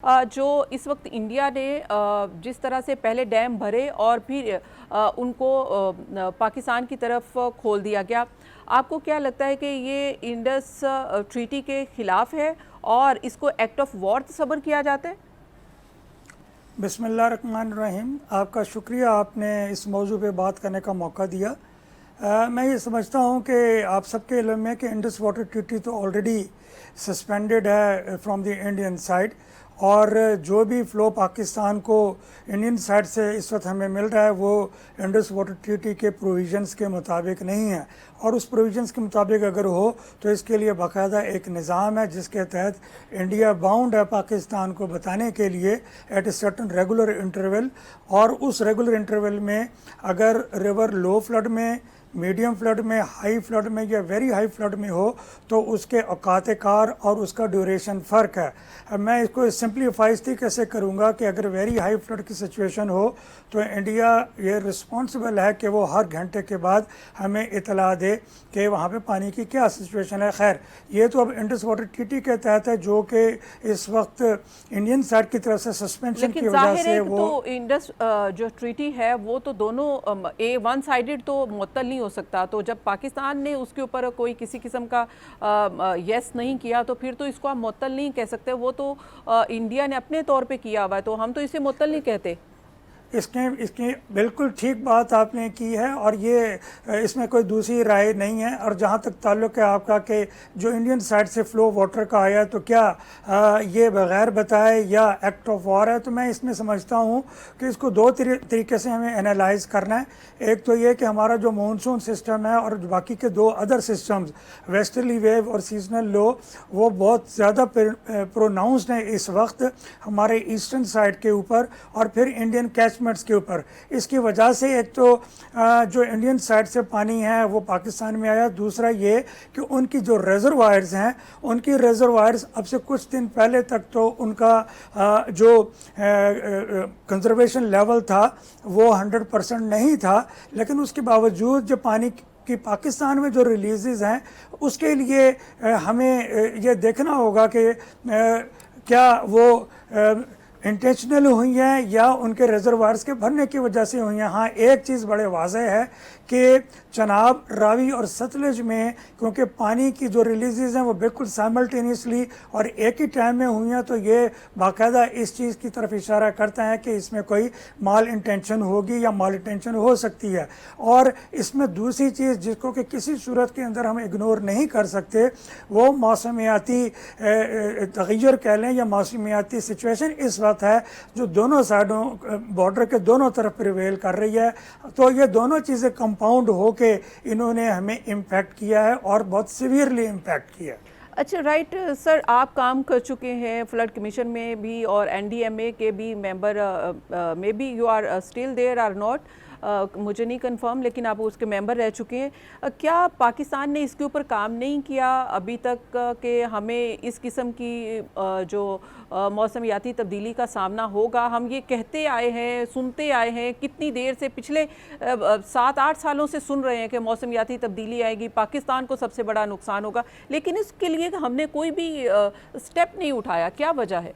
जो इस वक्त इंडिया ने जिस तरह से पहले डैम भरे और फिर उनको पाकिस्तान की तरफ खोल दिया गया, आपको क्या लगता है कि ये इंडस ट्रीटी के खिलाफ है और इसको एक्ट ऑफ वॉर तस्वर किया जाता है? बिस्मिल्लाहिर्रहमानिर्रहीम। आपका शुक्रिया, आपने इस मौजू पे बात करने का मौका दिया। मैं ये समझता हूँ कि आप सबके इल्म में कि इंडस वाटर ट्रीटी तो ऑलरेडी सस्पेंडेड है फ्रॉम द इंडियन साइड, और जो भी फ़्लो पाकिस्तान को इंडियन साइड से इस वक्त हमें मिल रहा है वो इंडस वाटर ट्रीटी के प्रोविज़न्स के मुताबिक नहीं है। और उस प्रोविज़न्स के मुताबिक अगर हो तो इसके लिए बाकायदा एक निज़ाम है जिसके तहत इंडिया बाउंड है पाकिस्तान को बताने के लिए at a certain regular interval, और उस रेगुलर इंटरवल में अगर रिवर लो फ्लड में, मीडियम फ्लड में, हाई फ्लड में या वेरी हाई फ्लड में हो तो उसके औकात कार और उसका ड्यूरेशन फ़र्क है। अब मैं इसको सिंप्लीफाई कैसे करूँगा कि अगर वेरी हाई फ्लड की सिचुएशन हो तो इंडिया ये रिस्पॉन्सिबल है कि वो हर घंटे के बाद हमें इतला दे कि वहाँ पे पानी की क्या सिचुएशन है। खैर, ये तो अब इंडस वाटर ट्रीटी के तहत है जो कि इस वक्त इंडियन साइड की तरफ से सस्पेंशन की वजह से वो तो इंडस जो ट्रीटी है वो तो दोनों वन साइडेड तो मुअत्तल नहीं हो सकता। तो जब पाकिस्तान ने उसके ऊपर कोई किसी किस्म का यस नहीं किया तो फिर तो इसको आप मुअत्तल नहीं कह सकते। वो तो इंडिया ने अपने तौर पे किया हुआ है, तो हम तो इसे मुअत्तल नहीं कहते। इसकी बिल्कुल ठीक बात आपने की है और ये इसमें कोई दूसरी राय नहीं है। और जहाँ तक ताल्लुक़ है आपका कि जो इंडियन साइड से फ़्लो वाटर का आया तो क्या ये बग़ैर बताए या एक्ट ऑफ वॉर है, तो मैं इसमें समझता हूँ कि इसको दो तरीके से हमें एनालाइज करना है। एक तो ये कि हमारा जो मानसून सिस्टम है और बाकी के दो अदर सिस्टम्स वेस्टर्ली वेव और सीजनल लो वो बहुत ज़्यादा प्रोनाउंस्ड है इस वक्त हमारे ईस्टर्न साइड के ऊपर और फिर इंडियन कैचमेंट्स के ऊपर। इसकी वजह से एक तो जो इंडियन साइड से पानी है वो पाकिस्तान में आया, दूसरा ये कि उनकी जो रिजर्वायर्स हैं उनकी रिजर्वायर्स अब से कुछ दिन पहले तक तो उनका जो कंजर्वेशन लेवल था वो 100% नहीं था, लेकिन उसके बावजूद जो पानी कि पाकिस्तान में जो रिलीज़ हैं उसके लिए हमें ये देखना होगा कि क्या वो इंटेंशनल हुई हैं या उनके रिजर्वायर्स के भरने की वजह से हुई हैं। हाँ, एक चीज़ बड़े वाज़ेह है कि चनाब, रावी और सतलज में क्योंकि पानी की जो रिलीज़ हैं वो बिल्कुल साइमल्टेनियसली और एक ही टाइम में हुई हैं, तो ये बाकायदा इस चीज़ की तरफ इशारा करता है कि इसमें कोई माल इंटेंशन होगी या माल इंटेंशन हो सकती है। और इसमें दूसरी चीज़ जिसको कि किसी सूरत के अंदर हम इग्नोर नहीं कर सकते वो मौसमियाती तग़य्युर कह लें या मौसमियाती सिचुएशन इस वक्त है जो दोनों साइडों बॉर्डर के दोनों तरफ प्रिवेल कर रही है। तो ये दोनों चीज़ें कंपाउंड हो के इन्होंने हमें इम्पैक्ट किया है और बहुत सीवियरली इम्पैक्ट किया है। अच्छा, राइट सर, आप काम कर चुके हैं फ्लड कमीशन में भी और NDMA के भी मेंबर में भी, यू आर स्टिल देयर और नॉट, मुझे नहीं कंफर्म, लेकिन आप उसके मेंबर रह चुके हैं। क्या पाकिस्तान ने इसके ऊपर काम नहीं किया अभी तक कि हमें इस किस्म की जो मौसमियाती तब्दीली का सामना होगा? हम ये कहते आए हैं, सुनते आए हैं, कितनी देर से, पिछले 7-8 सालों से सुन रहे हैं कि मौसमियाती तब्दीली आएगी, पाकिस्तान को सबसे बड़ा नुकसान होगा, लेकिन इसके लिए हमने कोई भी स्टेप नहीं उठाया। क्या वजह है?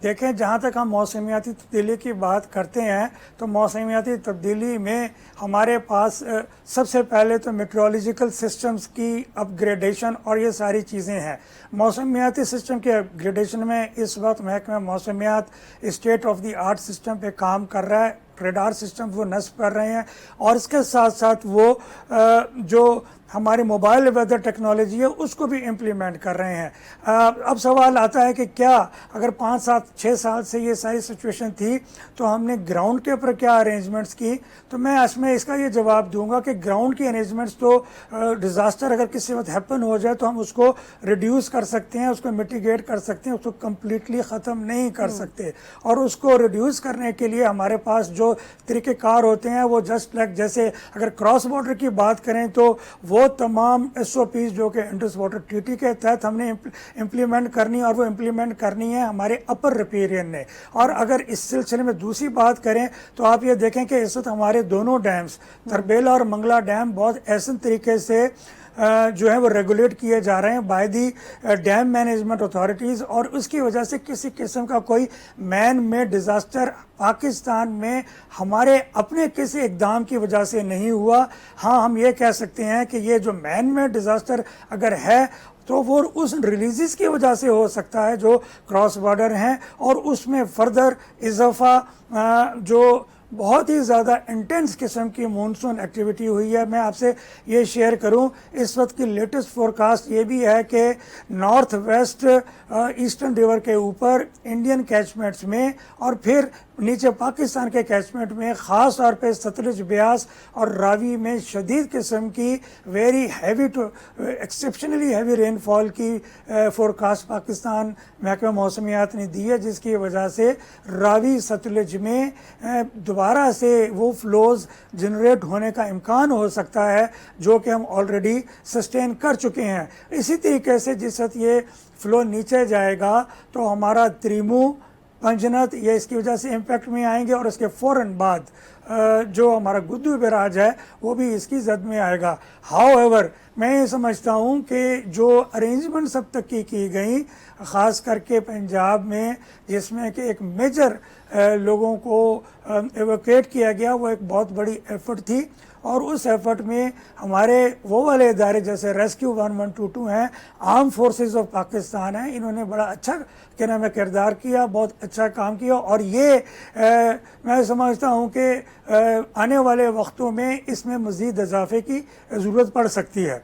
देखें, जहाँ तक हम मौसमियाती तब्दीली की बात करते हैं तो मौसमियाती तब्दीली में हमारे पास सबसे पहले तो मेट्रोलॉजिकल सिस्टम्स की अपग्रेडेशन और ये सारी चीज़ें हैं। मौसमियाती सिस्टम के अपग्रेडेशन में इस वक्त महकमा मौसमियात state of the art system पे काम कर रहा है, रेडार सिस्टम वो नस्ब कर रहे हैं और इसके साथ साथ वो जो हमारी मोबाइल वेदर टेक्नोलॉजी है उसको भी इम्प्लीमेंट कर रहे हैं। अब सवाल आता है कि क्या अगर 5-7-6 साल से ये सारी सिचुएशन थी तो हमने ग्राउंड के ऊपर क्या अरेंजमेंट्स की? तो मैं इसमें इसका ये जवाब दूंगा कि ग्राउंड की अरेंजमेंट्स तो डिज़ास्टर अगर किसी वक्त हैपन हो जाए तो हम उसको रिड्यूस कर सकते हैं, उसको मिटिगेट कर सकते हैं, उसको कम्प्लीटली ख़त्म नहीं कर सकते। और उसको रिड्यूस करने के लिए हमारे पास जो तरीक़ेकार होते हैं वो जस्ट लाइक जैसे अगर क्रॉस बॉर्डर की बात करें तो वो तमाम SOPs जो कि इंडस वाटर ट्रीटी के तहत हमने इम्प्लीमेंट करनी और वो इम्प्लीमेंट करनी है हमारे अपर रिपेरियन ने। और अगर इस सिलसिले में दूसरी बात करें तो आप ये देखें कि इस वक्त हमारे दोनों डैम्स तरबेला और मंगला डैम बहुत ऐसे तरीके से جو ہیں وہ ریگولیٹ کیے جا رہے ہیں by the dam management authorities, اور اس کی وجہ سے کسی قسم کا کوئی مین میڈ ڈیزاسٹر پاکستان میں ہمارے اپنے کسی اقدام کی وجہ سے نہیں ہوا۔ ہاں ہم یہ کہہ سکتے ہیں کہ یہ جو مین میڈ ڈیزاسٹر اگر ہے تو وہ اس ریلیزز کی وجہ سے ہو سکتا ہے جو کراس بارڈر ہیں، اور اس میں فردر اضافہ جو بہت ہی زیادہ انٹینس قسم کی مونسون ایکٹیویٹی ہوئی ہے۔ میں آپ سے یہ شیئر کروں، اس وقت کی لیٹسٹ فورکاسٹ یہ بھی ہے کہ نارتھ ویسٹ ایسٹرن ریور کے اوپر انڈین کیچمنٹس میں اور پھر نیچے پاکستان کے کیچمنٹ میں خاص طور پہ ستلج بیاس اور راوی میں شدید قسم کی very heavy to exceptionally heavy rainfall کی فورکاسٹ پاکستان محکمہ موسمیات نے دی ہے، جس کی وجہ سے راوی ستلج میں دوبارہ سے وہ فلوز جنریٹ ہونے کا امکان ہو سکتا ہے جو کہ ہم آلریڈی سسٹین کر چکے ہیں۔ اسی طریقے سے جس وقت یہ فلو نیچے جائے گا تو ہمارا تریمو پنجنت یہ اس کی وجہ سے امپیکٹ میں آئیں گے، اور اس کے فوراً بعد جو ہمارا گدو بیراج ہے وہ بھی اس کی زد میں آئے گا۔ ہاؤ ایور میں یہ سمجھتا ہوں کہ جو ارینجمنٹس اب تک کی گئیں خاص کر کے پنجاب میں، جس میں کہ ایک میجر لوگوں کو ایویکویٹ کیا گیا، وہ ایک بہت بڑی ایفرٹ تھی، اور اس ایفرٹ میں ہمارے وہ والے ادارے جیسے ریسکیو 1122 ہیں، آرم فورسز آف پاکستان ہیں، انہوں نے بڑا اچھا کردار کیا، بہت اچھا کام کیا، اور یہ میں سمجھتا ہوں کہ آنے والے وقتوں میں اس میں مزید اضافے کی ضرورت پڑ سکتی ہے۔